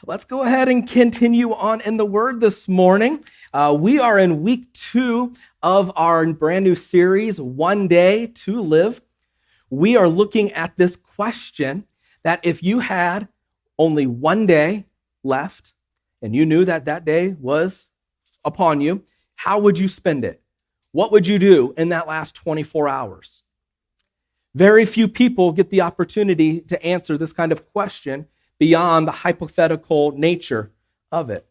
Let's go ahead and continue on in the Word this morning. We are in week 2 of our brand new series, One Day to Live. We are looking at this question that if you had only one day left and you knew that that day was upon you, how would you spend it? What would you do in that last 24 hours? Very few people get the opportunity to answer this kind of question beyond the hypothetical nature of it.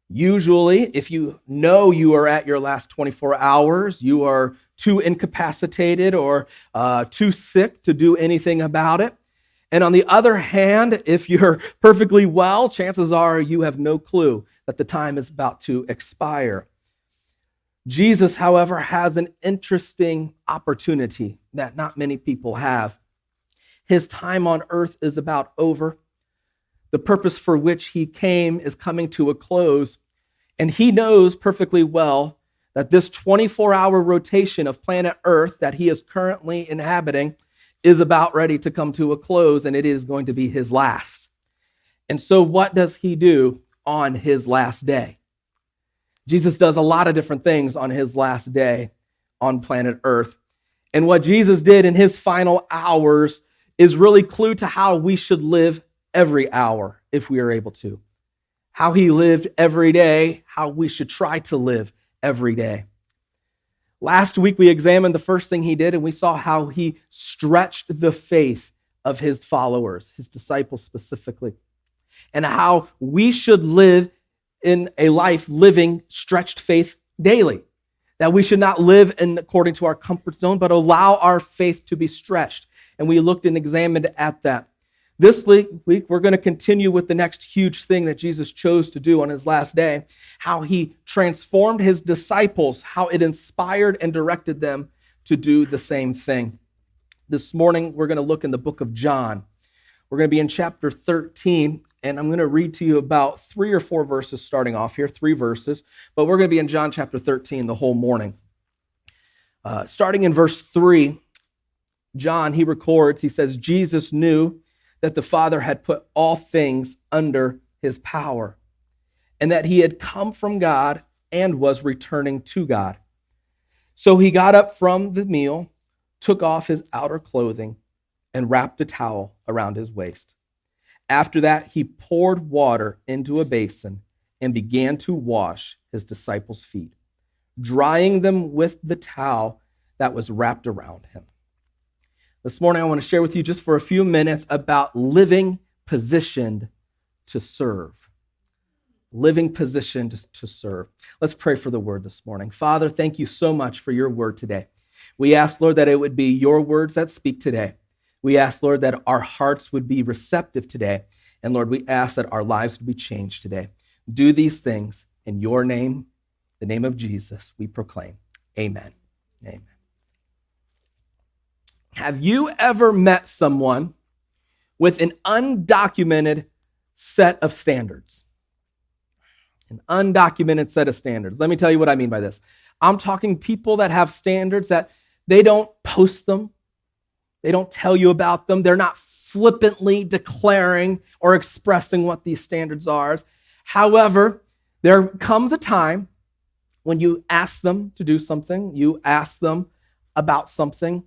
Usually, if you know you are at your last 24 hours, you are too incapacitated or too sick to do anything about it. And on the other hand, if you're perfectly well, chances are you have no clue that the time is about to expire. Jesus, however, has an interesting opportunity that not many people have. His time on earth is about over. The purpose for which he came is coming to a close, and he knows perfectly well that this 24-hour rotation of planet Earth that he is currently inhabiting is about ready to come to a close, and it is going to be his last. And so what does he do on his last day? Jesus does a lot of different things on his last day on planet Earth. And what Jesus did in his final hours is really clue to how we should live every hour if we are able to. How he lived every day, how we should try to live every day. Last week we examined the first thing he did, and we saw how he stretched the faith of his followers, his disciples specifically, and how we should live in a life living stretched faith daily. That we should not live according to our comfort zone, but allow our faith to be stretched. And we looked and examined at that. This week, we're going to continue with the next huge thing that Jesus chose to do on his last day, how he transformed his disciples, how it inspired and directed them to do the same thing. This morning, we're going to look in the book of John. We're going to be in chapter 13, and I'm going to read to you about 3 or 4 verses starting off here, 3 verses, but we're going to be in John chapter 13 the whole morning. Starting in verse 3, John, he records, he says, Jesus knew that the Father had put all things under his power, and that he had come from God and was returning to God. So he got up from the meal, took off his outer clothing, and wrapped a towel around his waist. After that, he poured water into a basin and began to wash his disciples' feet, drying them with the towel that was wrapped around him. This morning, I want to share with you just for a few minutes about living positioned to serve. Living positioned to serve. Let's pray for the word this morning. Father, thank you so much for your word today. We ask, Lord, that it would be your words that speak today. We ask, Lord, that our hearts would be receptive today. And Lord, we ask that our lives would be changed today. Do these things in your name, the name of Jesus, we proclaim. Amen. Amen. Have you ever met someone with an undocumented set of standards? An undocumented set of standards. Let me tell you what I mean by this. I'm talking people that have standards that they don't post them. They don't tell you about them. They're not flippantly declaring or expressing what these standards are. However, there comes a time when you ask them to do something, you ask them about something,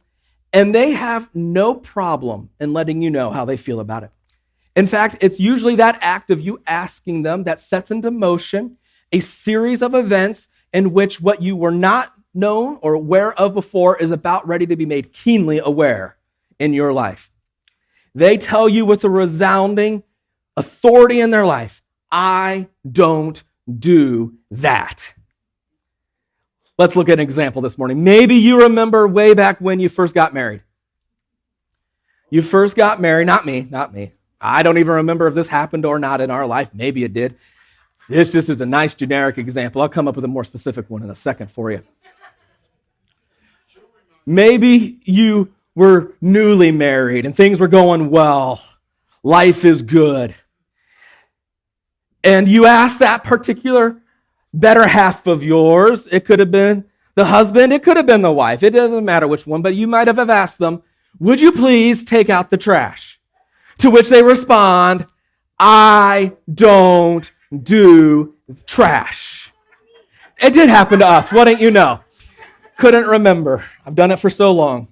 and they have no problem in letting you know how they feel about it. In fact, it's usually that act of you asking them that sets into motion a series of events in which what you were not known or aware of before is about ready to be made keenly aware in your life. They tell you with a resounding authority in their life, I don't do that. Let's look at an example this morning. Maybe you remember way back when you first got married. You first got married, not me. I don't even remember if this happened or not in our life. Maybe it did. This just is a nice generic example. I'll come up with a more specific one in a second for you. Maybe you were newly married and things were going well. Life is good. And you asked that particular better half of yours. It could have been the husband. It could have been the wife. It doesn't matter which one, but you might have asked them, would you please take out the trash? To which they respond, I don't do trash. It did happen to us, wouldn't you know? Couldn't remember. I've done it for so long.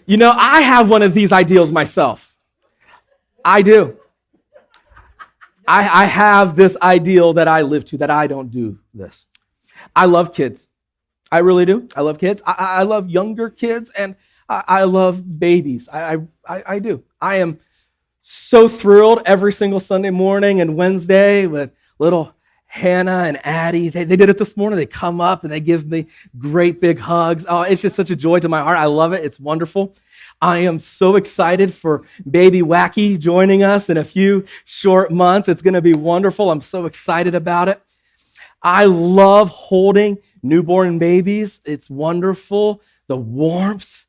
You know, I have one of these ideals myself. I do. I have this ideal that I live to, that I don't do this. I love kids. I really do. I love kids. I love younger kids, and I love babies. I do. I am so thrilled every single Sunday morning and Wednesday with little Hannah and Addie. They did it this morning. They come up and they give me great big hugs. Oh, it's just such a joy to my heart. I love it. It's wonderful. I am so excited for baby Wacky joining us in a few short months. It's going to be wonderful. I'm so excited about it. I love holding newborn babies. It's wonderful. The warmth,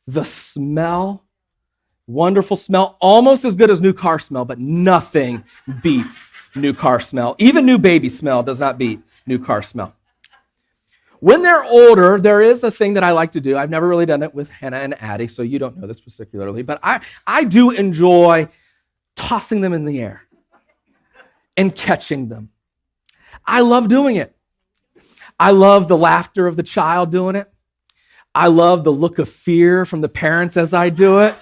the smell, wonderful smell, almost as good as new car smell, but nothing beats new car smell. Even new baby smell does not beat new car smell. When they're older, there is a thing that I like to do. I've never really done it with Hannah and Addie, so you don't know this particularly, but I do enjoy tossing them in the air and catching them. I love doing it. I love the laughter of the child doing it. I love the look of fear from the parents as I do it.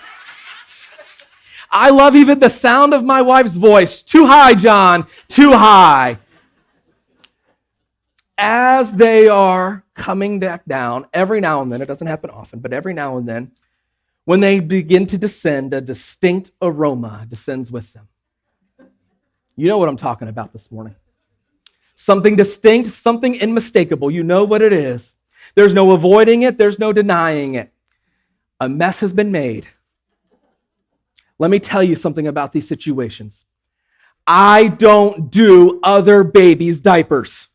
I love even the sound of my wife's voice. Too high, John, too high. As they are coming back down, every now and then, it doesn't happen often, but every now and then, when they begin to descend, a distinct aroma descends with them. You know what I'm talking about this morning. Something distinct, something unmistakable. You know what it is. There's no avoiding it. There's no denying it. A mess has been made. Let me tell you something about these situations. I don't do other babies' diapers.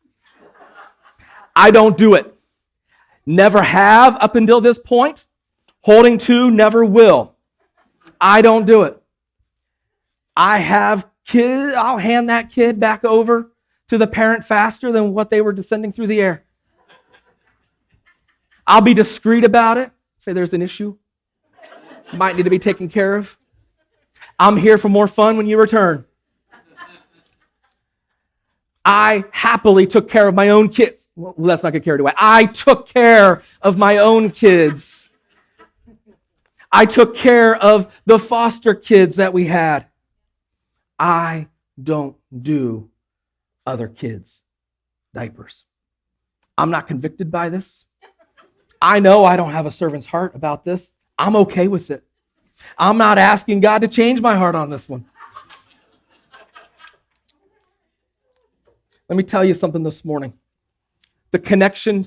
I don't do it. Never have up until this point. Holding to, never will. I don't do it. I have kids, I'll hand that kid back over to the parent faster than what they were descending through the air. I'll be discreet about it. Say there's an issue. Might need to be taken care of. I'm here for more fun when you return. I happily took care of my own kids. Well, let's not get carried away. I took care of my own kids. I took care of the foster kids that we had. I don't do other kids' diapers. I'm not convicted by this. I know I don't have a servant's heart about this. I'm okay with it. I'm not asking God to change my heart on this one. Let me tell you something this morning. The connection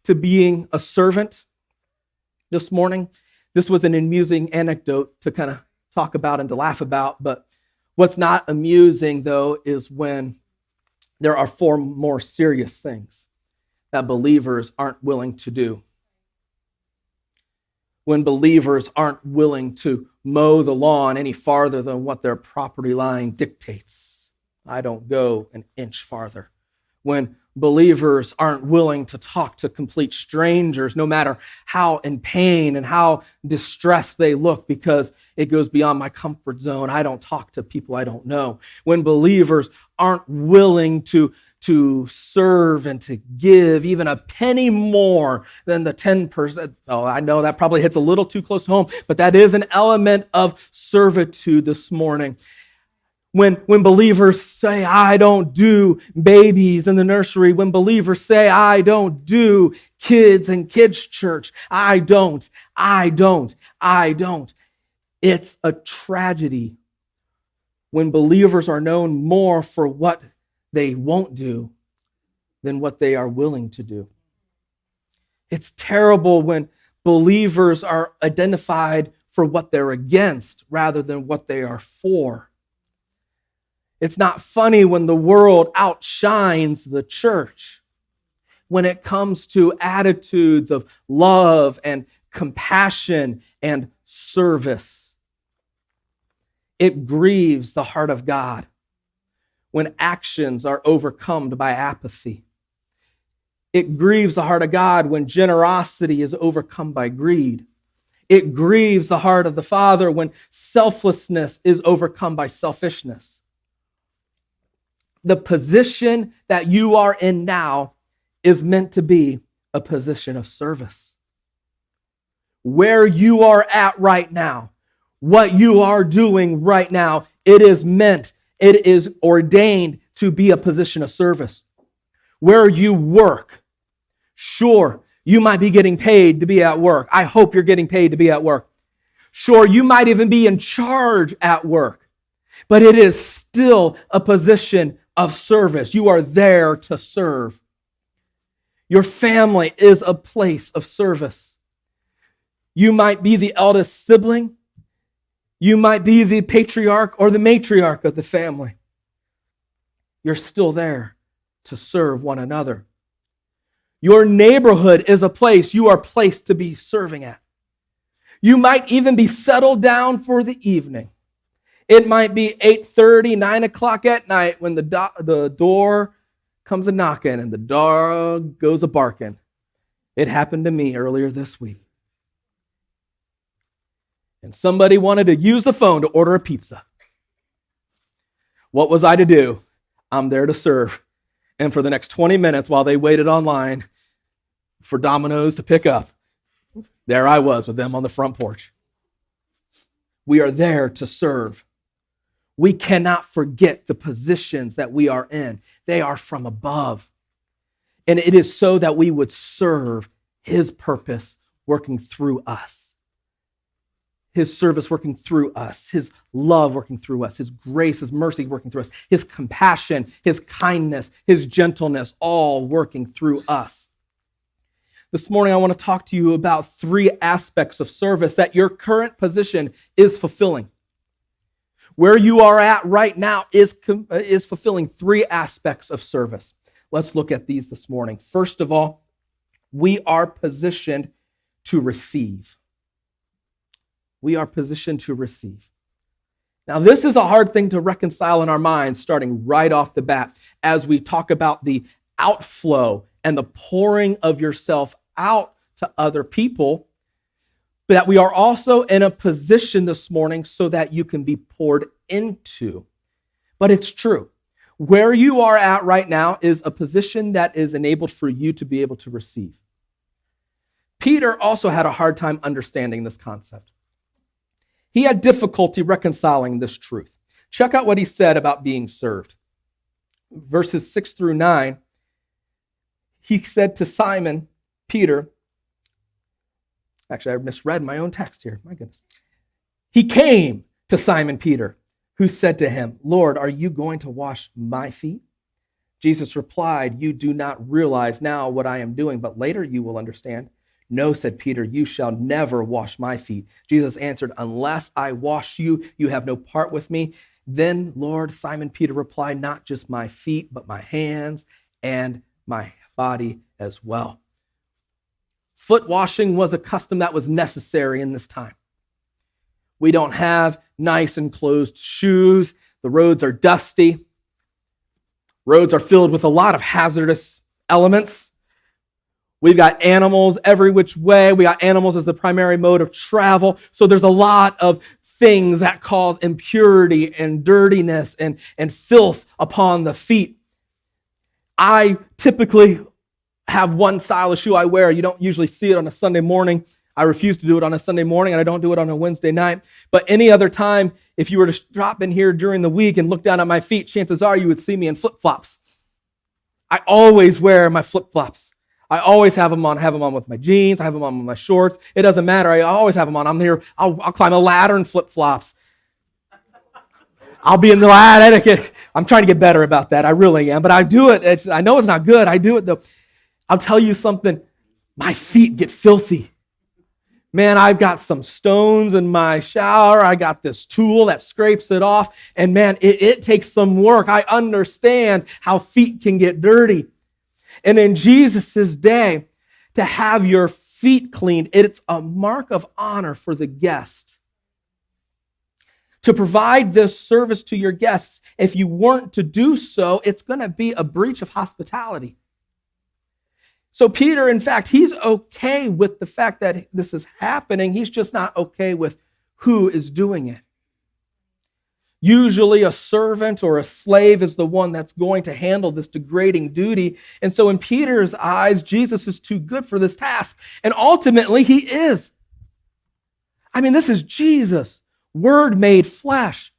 to being a servant this morning, this was an amusing anecdote to kind of talk about and to laugh about, but what's not amusing, though, is when there are far more serious things that believers aren't willing to do. When believers aren't willing to mow the lawn any farther than what their property line dictates. I don't go an inch farther. When believers aren't willing to talk to complete strangers, no matter how in pain and how distressed they look, because it goes beyond my comfort zone. I don't talk to people I don't know. When believers aren't willing to serve and to give even a penny more than the 10%. Oh, I know that probably hits a little too close to home, but that is an element of servitude this morning. When believers say, I don't do babies in the nursery, when believers say, I don't do kids in kids' church, I don't. It's a tragedy when believers are known more for what they won't do than what they are willing to do. It's terrible when believers are identified for what they're against rather than what they are for. It's not funny when the world outshines the church when it comes to attitudes of love and compassion and service. It grieves the heart of God when actions are overcome by apathy. It grieves the heart of God when generosity is overcome by greed. It grieves the heart of the Father when selflessness is overcome by selfishness. The position that you are in now is meant to be a position of service. Where you are at right now, what you are doing right now, it is ordained to be a position of service. Where you work, sure, you might be getting paid to be at work. I hope you're getting paid to be at work. Sure, you might even be in charge at work, but it is still a position of service. You are there to serve. Your family is a place of service. You might be the eldest sibling. You might be the patriarch or the matriarch of the family. You're still there to serve one another. Your neighborhood is a place you are placed to be serving at. You might even be settled down for the evening. It might be 8:30, 9 o'clock at night when the door comes a knocking and the dog goes a barking. It happened to me earlier this week. And somebody wanted to use the phone to order a pizza. What was I to do? I'm there to serve. And for the next 20 minutes while they waited online for Domino's to pick up, there I was with them on the front porch. We are there to serve. We cannot forget the positions that we are in. They are from above. And it is so that we would serve His purpose working through us. His service working through us, His love working through us, His grace, His mercy working through us, His compassion, His kindness, His gentleness, all working through us. This morning, I want to talk to you about 3 aspects of service that your current position is fulfilling. Where you are at right now is fulfilling 3 aspects of service. Let's look at these this morning. First of all, we are positioned to receive. We are positioned to receive. Now, this is a hard thing to reconcile in our minds starting right off the bat as we talk about the outflow and the pouring of yourself out to other people, but that we are also in a position this morning so that you can be poured into. But it's true. Where you are at right now is a position that is enabled for you to be able to receive. Peter also had a hard time understanding this concept. He had difficulty reconciling this truth. Check out what he said about being served. Verses 6 through 9, he said to Simon, Peter, actually, I misread my own text here. My goodness. He came to Simon Peter, who said to him, Lord, are you going to wash my feet? Jesus replied, you do not realize now what I am doing, but later you will understand. No, said Peter, you shall never wash my feet. Jesus answered, unless I wash you, you have no part with me. Then, Lord, Simon Peter replied, not just my feet, but my hands and my body as well. Foot washing was a custom that was necessary in this time. We don't have nice enclosed shoes. The roads are dusty. Roads are filled with a lot of hazardous elements. We've got animals every which way. We got animals as the primary mode of travel. So there's a lot of things that cause impurity and dirtiness and filth upon the feet. I typically have one style of shoe I wear. You don't usually see it on a Sunday morning. I refuse to do it on a Sunday morning, and I don't do it on a Wednesday night. But any other time, if you were to drop in here during the week and look down at my feet, chances are you would see me in flip-flops. I always wear my flip-flops. I always have them on. I have them on with my jeans. I have them on with my shorts. It doesn't matter. I always have them on. I'm here. I'll climb a ladder in flip-flops. I'll be in the ladder etiquette. I'm trying to get better about that. I really am. But I do it. I know it's not good. I do it though. I'll tell you something. My feet get filthy. Man, I've got some stones in my shower. I got this tool that scrapes it off. And man, it takes some work. I understand how feet can get dirty. And in Jesus' day, to have your feet cleaned, it's a mark of honor for the guest. To provide this service to your guests, if you weren't to do so, it's going to be a breach of hospitality. So Peter, in fact, he's okay with the fact that this is happening. He's just not okay with who is doing it. Usually a servant or a slave is the one that's going to handle this degrading duty. And so in Peter's eyes, Jesus is too good for this task. And ultimately, he is. I mean, this is Jesus, Word made flesh.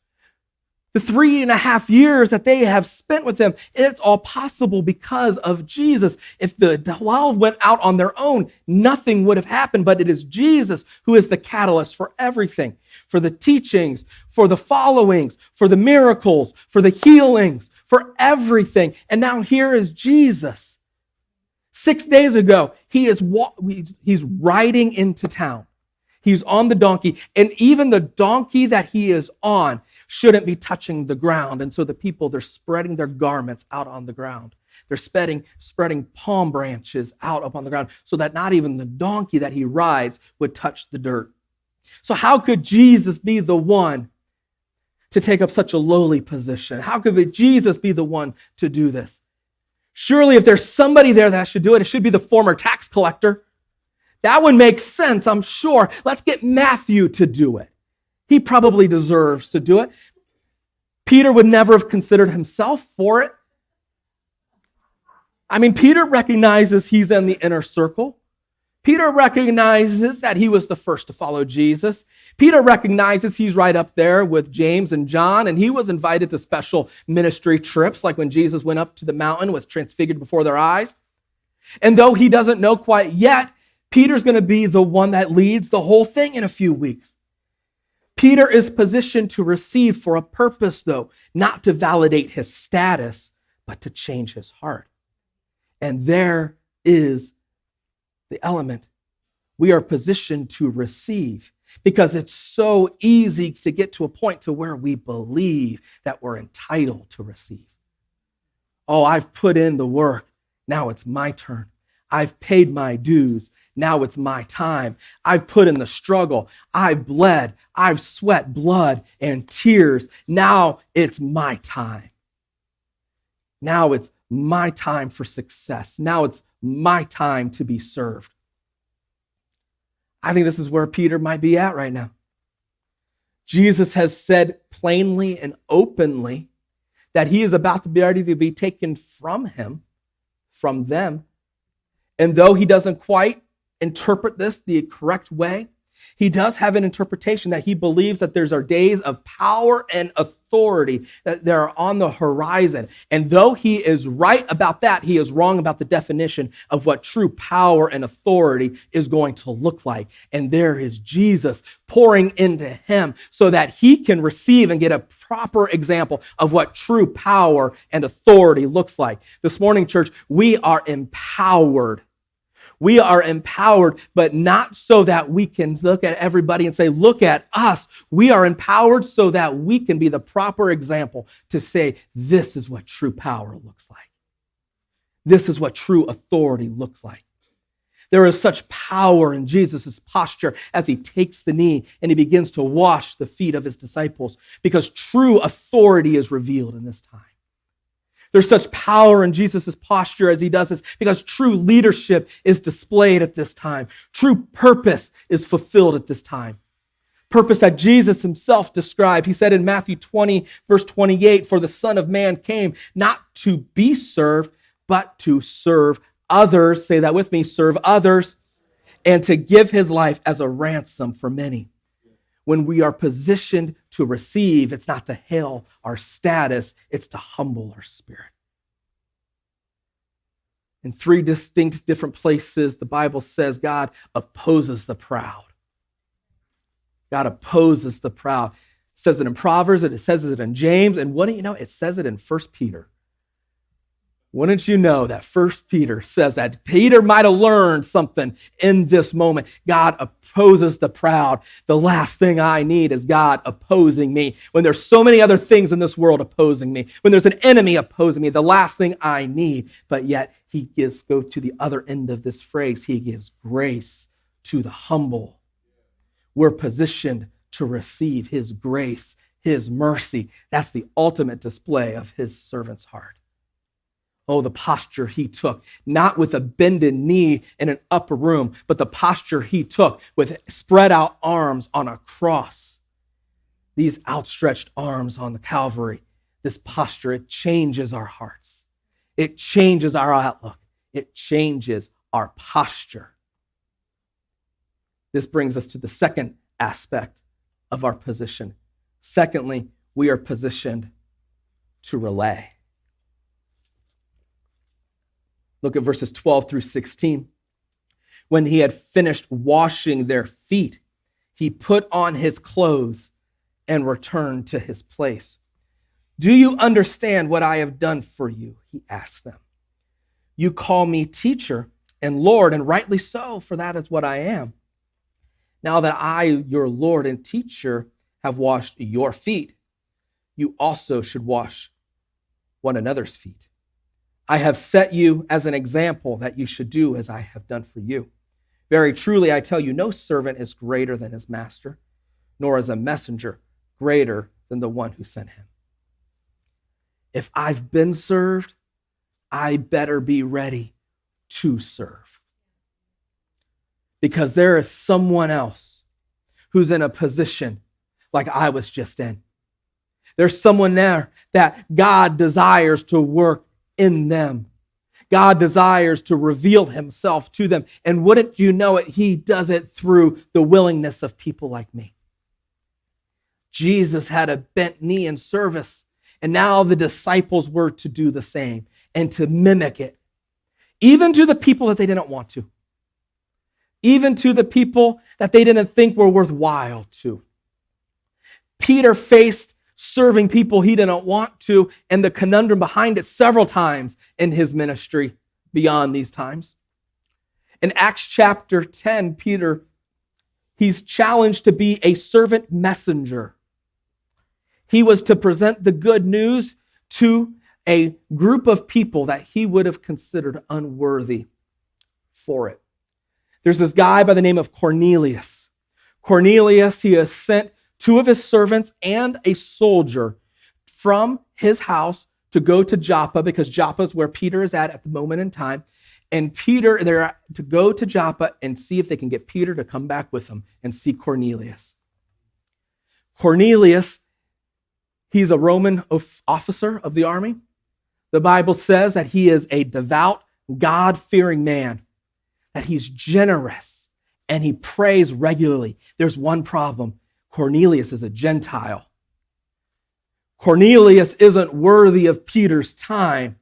The 3.5 years that they have spent with him, it's all possible because of Jesus. If the 12 went out on their own, nothing would have happened, but it is Jesus who is the catalyst for everything, for the teachings, for the followings, for the miracles, for the healings, for everything. And now here is Jesus. 6 days ago, he's riding into town. He's on the donkey, and even the donkey that he is on shouldn't be touching the ground. And so the people, they're spreading their garments out on the ground. They're spreading palm branches out upon the ground so that not even the donkey that he rides would touch the dirt. So how could Jesus be the one to take up such a lowly position? How could Jesus be the one to do this? Surely if there's somebody there that should do it, it should be the former tax collector. That would make sense, I'm sure. Let's get Matthew to do it. He probably deserves to do it. Peter would never have considered himself for it. I mean, Peter recognizes he's in the inner circle. Peter recognizes that he was the first to follow Jesus. Peter recognizes he's right up there with James and John, and he was invited to special ministry trips, like when Jesus went up to the mountain, was transfigured before their eyes. And though he doesn't know quite yet, Peter's going to be the one that leads the whole thing in a few weeks. Peter is positioned to receive for a purpose, though, not to validate his status, but to change his heart. And there is the element. We are positioned to receive because it's so easy to get to a point to where we believe that we're entitled to receive. Oh, I've put in the work. Now it's my turn. I've paid my dues. Now it's my time. I've put in the struggle. I've bled. I've sweat blood and tears. Now it's my time. Now it's my time for success. Now it's my time to be served. I think this is where Peter might be at right now. Jesus has said plainly and openly that he is about to be ready to be taken from him, from them. And though he doesn't quite interpret this the correct way, he does have an interpretation that he believes that there's our days of power and authority that they're on the horizon. And though he is right about that, he is wrong about the definition of what true power and authority is going to look like. And there is Jesus pouring into him so that he can receive and get a proper example of what true power and authority looks like. This morning, church, we are empowered. We are empowered, but not so that we can look at everybody and say, look at us. We are empowered so that we can be the proper example to say, this is what true power looks like. This is what true authority looks like. There is such power in Jesus' posture as he takes the knee and he begins to wash the feet of his disciples because true authority is revealed in this time. There's such power in Jesus' posture as he does this because true leadership is displayed at this time. True purpose is fulfilled at this time. Purpose that Jesus himself described. He said in Matthew 20, verse 28, for the Son of Man came not to be served, but to serve others. Say that with me, serve others, and to give his life as a ransom for many. When we are positioned to receive, it's not to hail our status, it's to humble our spirit. In 3 distinct different places, the Bible says God opposes the proud. God opposes the proud. It says it in Proverbs, and it says it in James, and wouldn't you know, it says it in 1 Peter. Wouldn't you know that 1 Peter says that Peter might have learned something in this moment. God opposes the proud. The last thing I need is God opposing me. When there's so many other things in this world opposing me, when there's an enemy opposing me, the last thing I need. But yet he go to the other end of this phrase. He gives grace to the humble. We're positioned to receive his grace, his mercy. That's the ultimate display of his servant's heart. Oh, the posture he took, not with a bended knee in an upper room, but the posture he took with spread out arms on a cross. These outstretched arms on the Calvary, this posture, it changes our hearts. It changes our outlook. It changes our posture. This brings us to the second aspect of our position. Secondly, we are positioned to relay. Look at verses 12 through 16. When he had finished washing their feet, he put on his clothes and returned to his place. Do you understand what I have done for you? He asked them. You call me teacher and Lord, and rightly so, for that is what I am. Now that I, your Lord and teacher, have washed your feet, you also should wash one another's feet. I have set you as an example that you should do as I have done for you. Very truly, I tell you, no servant is greater than his master, nor is a messenger greater than the one who sent him. If I've been served, I better be ready to serve. Because there is someone else who's in a position like I was just in. There's someone there that God desires to work in them. God desires to reveal himself to them. And wouldn't you know it, he does it through the willingness of people like me. Jesus had a bent knee in service, and now the disciples were to do the same and to mimic it, even to the people that they didn't want to, even to the people that they didn't think were worthwhile to. Peter faced serving people he didn't want to, and the conundrum behind it several times in his ministry beyond these times. In Acts chapter 10, Peter, he's challenged to be a servant messenger. He was to present the good news to a group of people that he would have considered unworthy for it. There's this guy by the name of Cornelius. Cornelius, he has sent two of his servants and a soldier from his house to go to Joppa, because Joppa is where Peter is at the moment in time. And Peter, they're to go to Joppa and see if they can get Peter to come back with them and see Cornelius. Cornelius, he's a Roman officer of the army. The Bible says that he is a devout, God-fearing man, that he's generous, and he prays regularly. There's one problem. Cornelius is a Gentile. Cornelius isn't worthy of Peter's time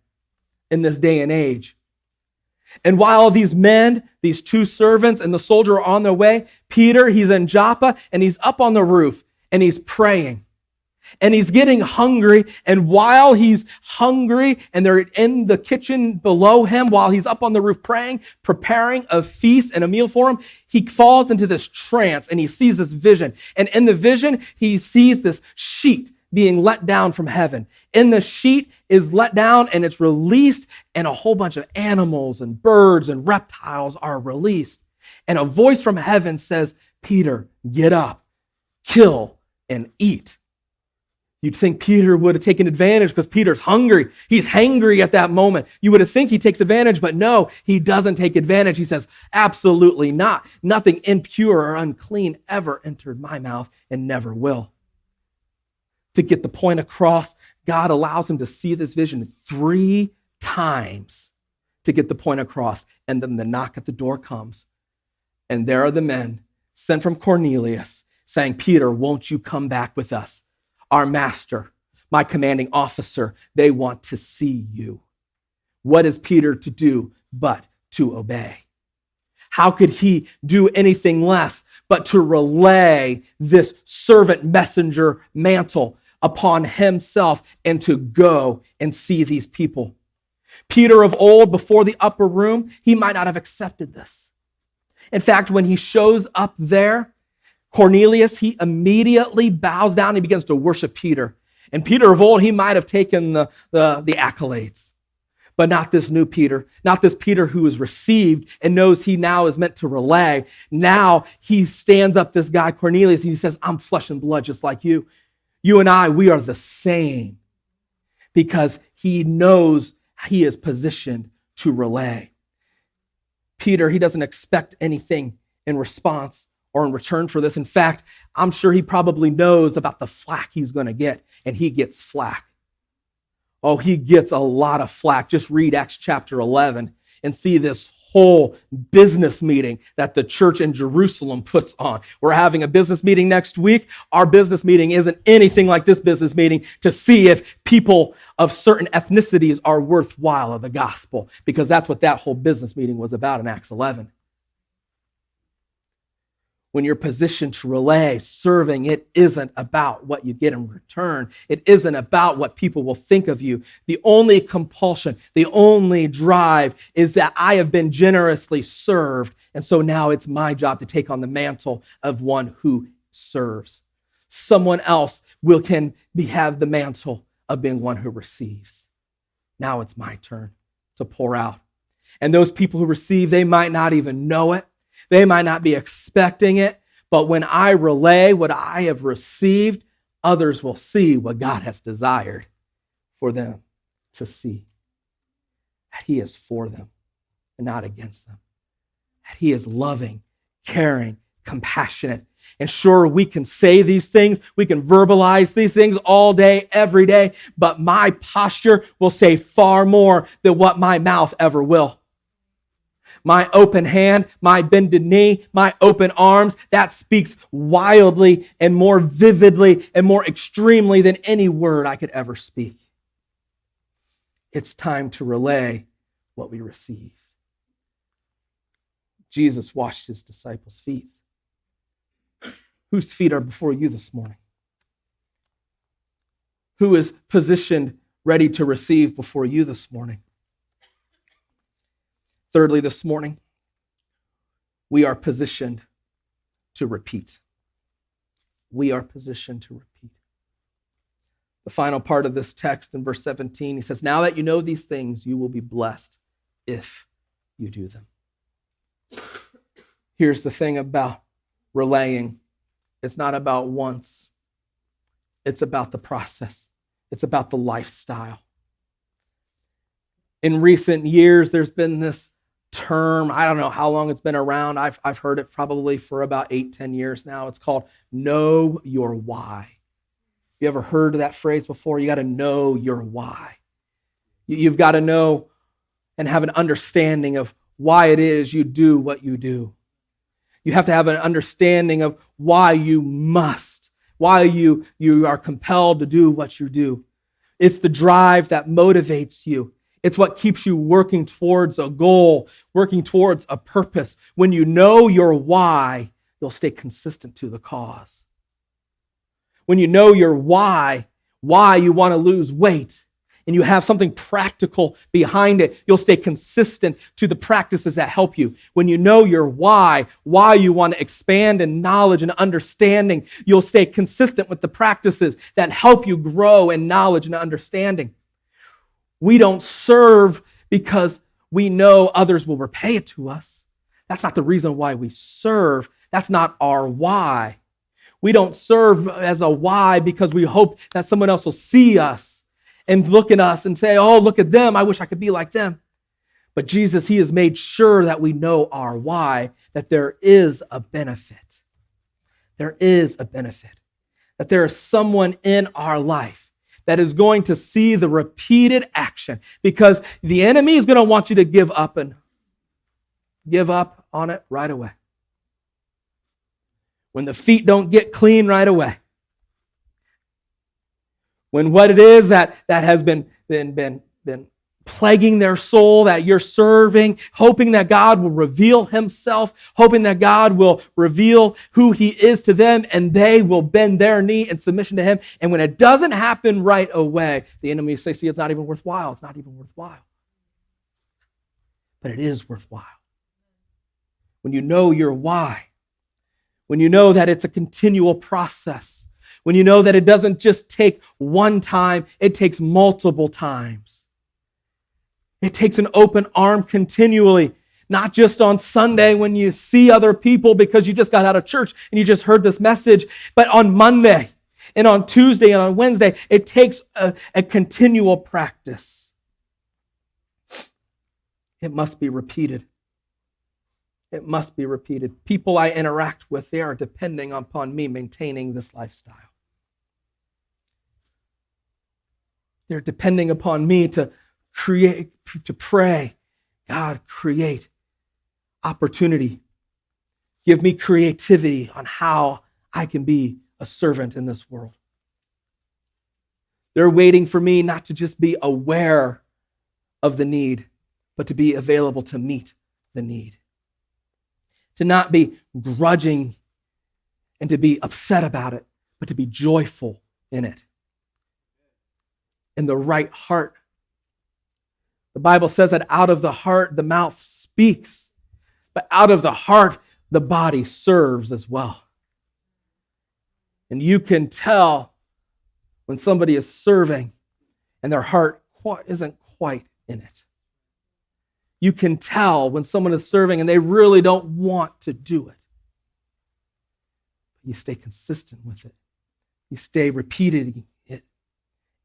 in this day and age. And while these men, these two servants and the soldier are on their way, Peter, he's in Joppa, and he's up on the roof, and he's praying. And he's getting hungry, and while he's hungry and they're in the kitchen below him, while he's up on the roof praying, preparing a feast and a meal for him, he falls into this trance and he sees this vision. And in the vision, he sees this sheet being let down from heaven. And the sheet is let down and it's released, and a whole bunch of animals and birds and reptiles are released. And a voice from heaven says, Peter, get up, kill, and eat. You'd think Peter would have taken advantage because Peter's hungry. He's hangry at that moment. You would have think he takes advantage, but no, he doesn't take advantage. He says, absolutely not. Nothing impure or unclean ever entered my mouth and never will. To get the point across, God allows him to see this vision 3 times to get the point across. And then the knock at the door comes. And there are the men sent from Cornelius saying, Peter, won't you come back with us? Our master, my commanding officer, they want to see you. What is Peter to do but to obey? How could he do anything less but to relay this servant messenger mantle upon himself and to go and see these people? Peter of old, before the upper room, he might not have accepted this. In fact, when he shows up there, Cornelius, he immediately bows down and he begins to worship Peter. And Peter of old, he might have taken the accolades, but not this new Peter, not this Peter who is received and knows he now is meant to relay. Now he stands up, this guy Cornelius, and he says, I'm flesh and blood just like you. You and I, we are the same, because he knows he is positioned to relay. Peter, he doesn't expect anything in response or in return for this. In fact, I'm sure he probably knows about the flack he's going to get, and he gets flack. Oh, he gets a lot of flack. Just read Acts chapter 11 and see this whole business meeting that the church in Jerusalem puts on. We're having a business meeting next week. Our business meeting isn't anything like this business meeting to see if people of certain ethnicities are worthwhile of the gospel, because that's what that whole business meeting was about in Acts 11. When you're positioned to relay, serving, it isn't about what you get in return. It isn't about what people will think of you. The only compulsion, the only drive is that I have been generously served, and so now it's my job to take on the mantle of one who serves. Someone else can have the mantle of being one who receives. Now it's my turn to pour out. And those people who receive, they might not even know it. They might not be expecting it, but when I relay what I have received, others will see what God has desired for them to see. That he is for them and not against them. That he is loving, caring, compassionate. And sure, we can say these things, we can verbalize these things all day, every day, but my posture will say far more than what my mouth ever will. My open hand, my bended knee, my open arms, that speaks wildly and more vividly and more extremely than any word I could ever speak. It's time to relay what we receive. Jesus washed his disciples' feet. Whose feet are before you this morning? Who is positioned, ready to receive before you this morning? Thirdly, this morning, we are positioned to repeat. We are positioned to repeat. The final part of this text in verse 17, he says, now that you know these things, you will be blessed if you do them. Here's the thing about relaying. It's not about once. It's about the process. It's about the lifestyle. In recent years, there's been this term, I don't know how long it's been around. I've heard it probably for about 8-10 years now. It's called know your why. You ever heard of that phrase before? You got to know your why. You've got to know and have an understanding of why it is you do what you do. You have to have an understanding of why you must, why you are compelled to do what you do. It's the drive that motivates you. It's what keeps you working towards a goal, working towards a purpose. When you know your why, you'll stay consistent to the cause. When you know your why you want to lose weight, and you have something practical behind it, you'll stay consistent to the practices that help you. When you know your why you want to expand in knowledge and understanding, you'll stay consistent with the practices that help you grow in knowledge and understanding. We don't serve because we know others will repay it to us. That's not the reason why we serve. That's not our why. We don't serve as a why because we hope that someone else will see us and look at us and say, oh, look at them. I wish I could be like them. But Jesus, he has made sure that we know our why, that there is a benefit. There is a benefit. That there is someone in our life that is going to see the repeated action, because the enemy is going to want you to give up on it right away. When the feet don't get clean right away. When what it is that has been plaguing their soul, that you're serving, hoping that God will reveal himself, hoping that God will reveal who he is to them, and they will bend their knee in submission to him. And when it doesn't happen right away, the enemy will say, see, it's not even worthwhile. It's not even worthwhile. But it is worthwhile. When you know your why, when you know that it's a continual process, when you know that it doesn't just take one time, it takes multiple times. It takes an open arm continually, not just on Sunday when you see other people because you just got out of church and you just heard this message, but on Monday and on Tuesday and on Wednesday. It takes a continual practice. It must be repeated. It must be repeated. People I interact with, they are depending upon me maintaining this lifestyle. They're depending upon me to create, to pray. God, create opportunity. Give me creativity on how I can be a servant in this world. They're waiting for me not to just be aware of the need, but to be available to meet the need. To not be grudging and to be upset about it, but to be joyful in it. In the right heart. The Bible says that out of the heart, the mouth speaks, but out of the heart, the body serves as well. And you can tell when somebody is serving and their heart isn't quite in it. You can tell when someone is serving and they really don't want to do it. You stay consistent with it. You stay repeating it.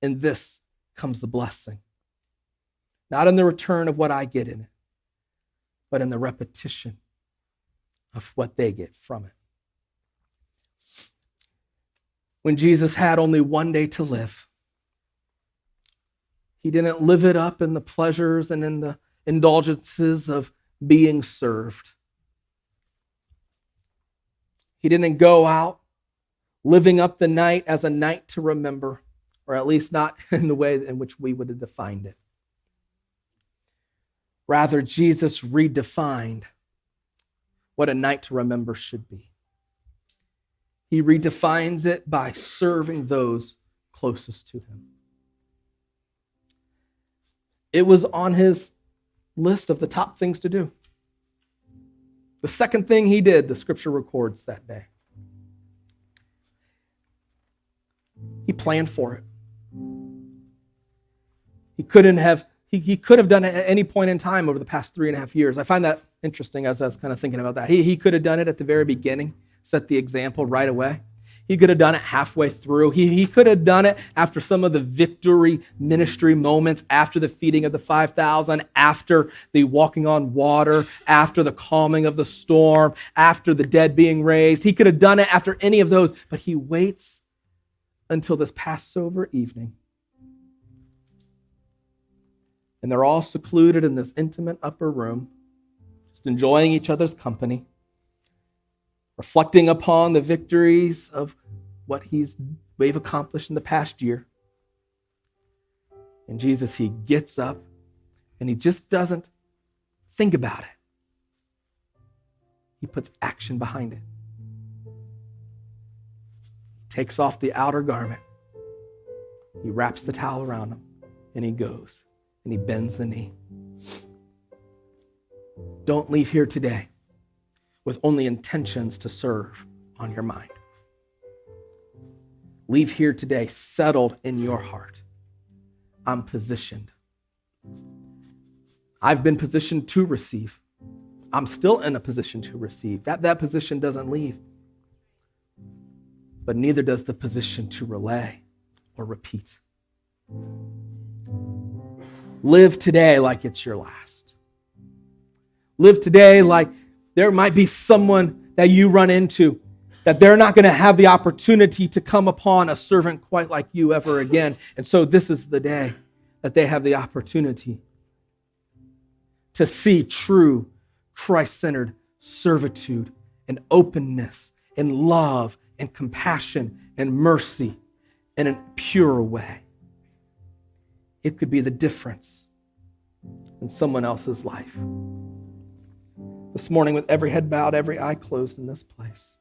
And this comes the blessing. Not in the return of what I get in it, but in the repetition of what they get from it. When Jesus had only one day to live, he didn't live it up in the pleasures and in the indulgences of being served. He didn't go out living up the night as a night to remember, or at least not in the way in which we would have defined it. Rather, Jesus redefined what a night to remember should be. He redefines it by serving those closest to him. It was on his list of the top things to do. The second thing he did, the scripture records that day. He planned for it. He could have done it at any point in time over the past 3.5 years. I find that interesting as I was kind of thinking about that. He could have done it at the very beginning, set the example right away. He could have done it halfway through. He could have done it after some of the victory ministry moments, after the feeding of the 5,000, after the walking on water, after the calming of the storm, after the dead being raised. He could have done it after any of those, but he waits until this Passover evening. And they're all secluded in this intimate upper room, just enjoying each other's company, reflecting upon the victories of what they've accomplished in the past year. And Jesus, he gets up and he just doesn't think about it. He puts action behind it. He takes off the outer garment. He wraps the towel around him and he goes and he bends the knee. Don't leave here today with only intentions to serve on your mind. Leave here today settled in your heart. I'm positioned. I've been positioned to receive. I'm still in a position to receive. That position doesn't leave. But neither does the position to relay or repeat. Live today like it's your last. Live today like there might be someone that you run into that they're not going to have the opportunity to come upon a servant quite like you ever again. And so this is the day that they have the opportunity to see true Christ-centered servitude and openness and love and compassion and mercy in a pure way. It could be the difference in someone else's life. This morning, with every head bowed, every eye closed in this place,